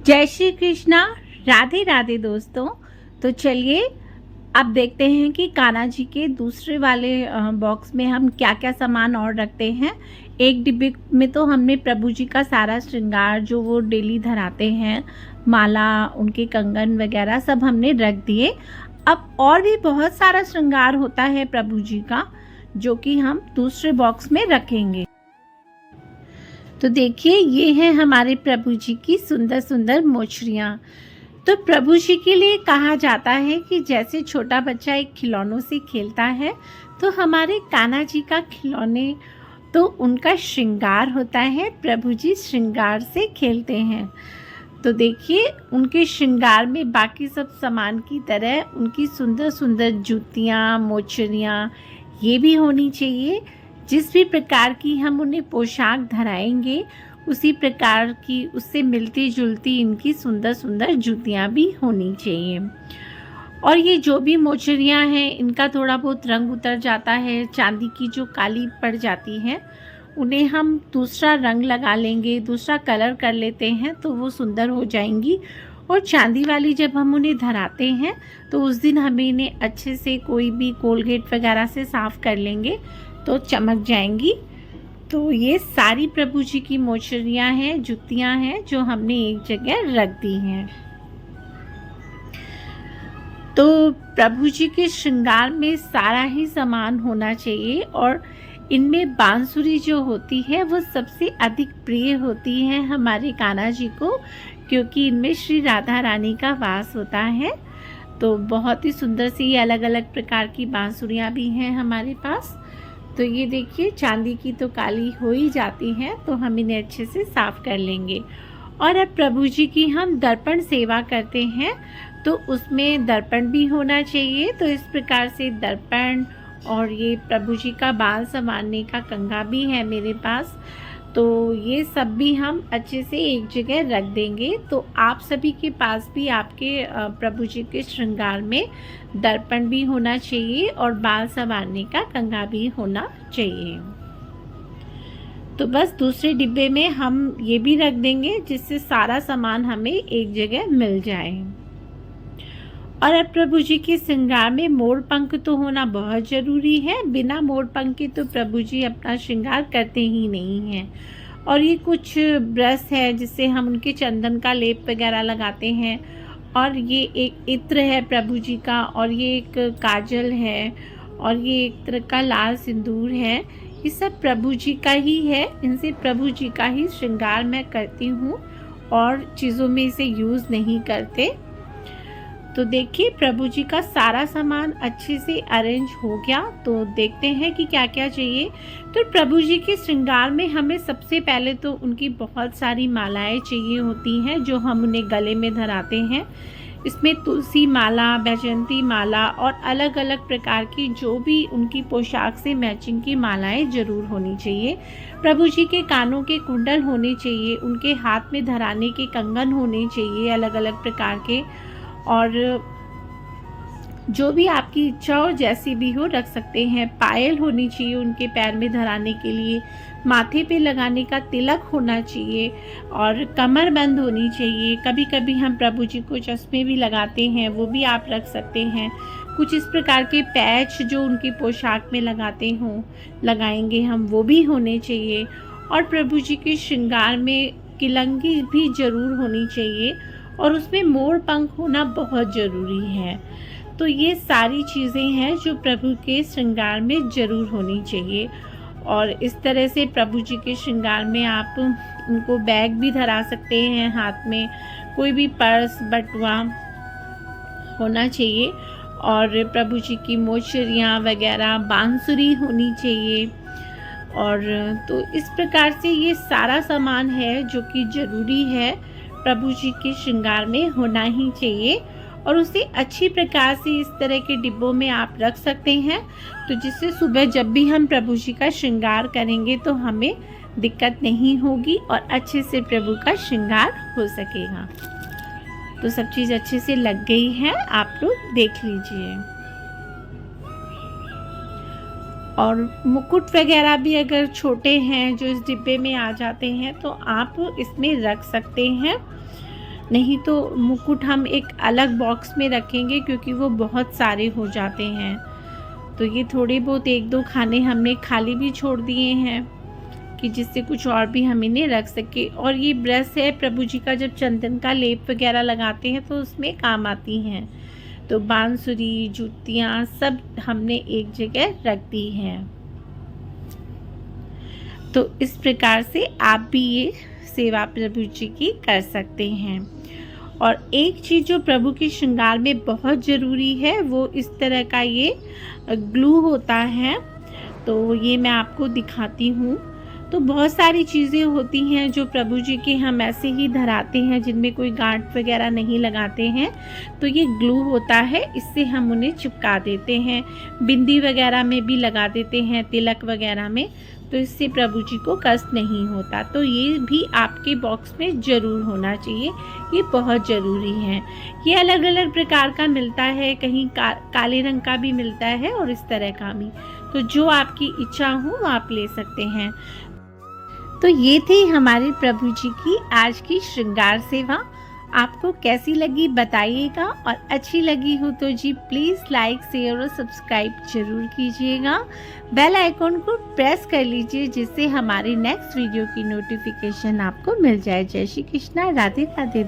जय श्री कृष्णा। राधे राधे दोस्तों। तो चलिए अब देखते हैं कि कान्हा जी के दूसरे वाले बॉक्स में हम क्या क्या सामान और रखते हैं। एक डिब्बे में तो हमने प्रभु जी का सारा श्रृंगार जो वो डेली धराते हैं, माला, उनके कंगन वगैरह सब हमने रख दिए। अब और भी बहुत सारा श्रृंगार होता है प्रभु जी का, जो कि हम दूसरे बॉक्स में रखेंगे। तो देखिए, ये है हमारे प्रभु जी की सुंदर सुंदर मोचड़ियाँ। तो प्रभु जी के लिए कहा जाता है कि जैसे छोटा बच्चा एक खिलौनों से खेलता है, तो हमारे कान्हा जी का खिलौने तो उनका श्रृंगार होता है। प्रभु जी श्रृंगार से खेलते हैं। तो देखिए, उनके श्रृंगार में बाकी सब सामान की तरह उनकी सुंदर सुंदर जूतियाँ, मोचड़ियाँ ये भी होनी चाहिए। जिस भी प्रकार की हम उन्हें पोशाक धराएंगे, उसी प्रकार की उससे मिलती जुलती इनकी सुंदर सुंदर जूतियाँ भी होनी चाहिए। और ये जो भी मोचड़ियाँ हैं, इनका थोड़ा बहुत रंग उतर जाता है, चांदी की जो काली पड़ जाती है, उन्हें हम दूसरा रंग लगा लेंगे, दूसरा कलर कर लेते हैं तो वो सुंदर हो जाएंगी। और चांदी वाली जब हम उन्हें धराते हैं तो उस दिन हमें इन्हें अच्छे से कोई भी कोलगेट वगैरह से साफ़ कर लेंगे तो चमक जाएंगी। तो ये सारी प्रभु जी की मोचड़ियाँ हैं, जुतियाँ हैं, जो हमने एक जगह रख दी हैं। तो प्रभु जी के श्रृंगार में सारा ही सामान होना चाहिए। और इनमें बांसुरी जो होती है वो सबसे अधिक प्रिय होती है हमारे कान्हा जी को, क्योंकि इनमें श्री राधा रानी का वास होता है। तो बहुत ही सुंदर सी अलग अलग प्रकार की बांसुरियाँ भी हैं हमारे पास। तो ये देखिए, चांदी की तो काली हो ही जाती हैं, तो हम इन्हें अच्छे से साफ़ कर लेंगे। और अब प्रभु जी की हम दर्पण सेवा करते हैं, तो उसमें दर्पण भी होना चाहिए। तो इस प्रकार से दर्पण और ये प्रभु जी का बाल संवारने का कंघा भी है मेरे पास। तो ये सब भी हम अच्छे से एक जगह रख देंगे। तो आप सभी के पास भी आपके प्रभु जी के श्रृंगार में दर्पण भी होना चाहिए और बाल संवारने का कंघा भी होना चाहिए। तो बस दूसरे डिब्बे में हम ये भी रख देंगे, जिससे सारा सामान हमें एक जगह मिल जाए। और अब प्रभु जी के श्रृंगार में मोर पंख तो होना बहुत ज़रूरी है। बिना मोर पंख के तो प्रभु जी अपना श्रृंगार करते ही नहीं हैं। और ये कुछ ब्रश है जिससे हम उनके चंदन का लेप वगैरह लगाते हैं। और ये एक इत्र है प्रभु जी का, और ये एक काजल है, और ये एक तरह का लाल सिंदूर है। ये सब प्रभु जी का ही है। इनसे प्रभु जी का ही श्रृंगार मैं करती हूँ और चीज़ों में इसे यूज़ नहीं करते। तो देखिए, प्रभु जी का सारा सामान अच्छे से अरेंज हो गया। तो देखते हैं कि क्या क्या चाहिए। तो प्रभु जी के श्रृंगार में हमें सबसे पहले तो उनकी बहुत सारी मालाएं चाहिए होती हैं, जो हम उन्हें गले में धराते हैं। इसमें तुलसी माला, बैजंती माला और अलग अलग प्रकार की जो भी उनकी पोशाक से मैचिंग की मालाएं जरूर होनी चाहिए। प्रभु जी के कानों के कुंडल होने चाहिए, उनके हाथ में धराने के कंगन होने चाहिए अलग अलग प्रकार के। और जो भी आपकी इच्छा हो, जैसी भी हो, रख सकते हैं। पायल होनी चाहिए उनके पैर में धराने के लिए, माथे पे लगाने का तिलक होना चाहिए, और कमर बंद होनी चाहिए। कभी कभी हम प्रभु जी को चश्मे भी लगाते हैं, वो भी आप रख सकते हैं। कुछ इस प्रकार के पैच जो उनकी पोशाक में लगाते हों, लगाएंगे हम, वो भी होने चाहिए। और प्रभु जी के श्रृंगार में किलंगी भी जरूर होनी चाहिए, और उसमें मोर पंख होना बहुत ज़रूरी है। तो ये सारी चीज़ें हैं जो प्रभु के श्रृंगार में ज़रूर होनी चाहिए। और इस तरह से प्रभु जी के श्रृंगार में आप उनको बैग भी धरा सकते हैं, हाथ में कोई भी पर्स, बटुआ होना चाहिए। और प्रभु जी की मोचड़ियाँ वगैरह, बांसुरी होनी चाहिए। और तो इस प्रकार से ये सारा सामान है जो कि ज़रूरी है, प्रभु जी के श्रृंगार में होना ही चाहिए। और उसे अच्छी प्रकार से इस तरह के डिब्बों में आप रख सकते हैं, तो जिससे सुबह जब भी हम प्रभु जी का श्रृंगार करेंगे तो हमें दिक्कत नहीं होगी और अच्छे से प्रभु का श्रृंगार हो सकेगा। तो सब चीज़ अच्छे से लग गई है, आप लोग देख लीजिए। और मुकुट वगैरह भी अगर छोटे हैं जो इस डिब्बे में आ जाते हैं, तो आप इसमें रख सकते हैं। नहीं तो मुकुट हम एक अलग बॉक्स में रखेंगे क्योंकि वो बहुत सारे हो जाते हैं। तो ये थोड़े बहुत 1-2 खाने हमने खाली भी छोड़ दिए हैं कि जिससे कुछ और भी हम इन्हें रख सके। और ये ब्रश है, प्रभु जी का जब चंदन का लेप वगैरह लगाते हैं तो उसमें काम आती हैं। तो बांसुरी, जूतियाँ सब हमने एक जगह रख दी हैं। तो इस प्रकार से आप भी ये सेवा प्रभु जी की कर सकते हैं। और एक चीज़ जो प्रभु के श्रृंगार में बहुत ज़रूरी है वो इस तरह का ये ग्लू होता है। तो ये मैं आपको दिखाती हूँ। तो बहुत सारी चीज़ें होती हैं जो प्रभु जी के हम ऐसे ही धराते हैं जिनमें कोई गांठ वगैरह नहीं लगाते हैं। तो ये ग्लू होता है, इससे हम उन्हें चिपका देते हैं। बिंदी वगैरह में भी लगा देते हैं, तिलक वगैरह में, तो इससे प्रभु जी को कष्ट नहीं होता। तो ये भी आपके बॉक्स में ज़रूर होना चाहिए, ये बहुत ज़रूरी है। ये अलग अलग प्रकार का मिलता है, कहीं काले रंग का भी मिलता है और इस तरह का भी। तो जो आपकी इच्छा हो वो आप ले सकते हैं। तो ये थी हमारे प्रभु जी की आज की श्रृंगार सेवा। आपको कैसी लगी बताइएगा, और अच्छी लगी हो तो जी प्लीज़ लाइक, शेयर और सब्सक्राइब जरूर कीजिएगा। बेल आइकॉन को प्रेस कर लीजिए जिससे हमारी नेक्स्ट वीडियो की नोटिफिकेशन आपको मिल जाए। जय श्री कृष्णा, राधे राधे।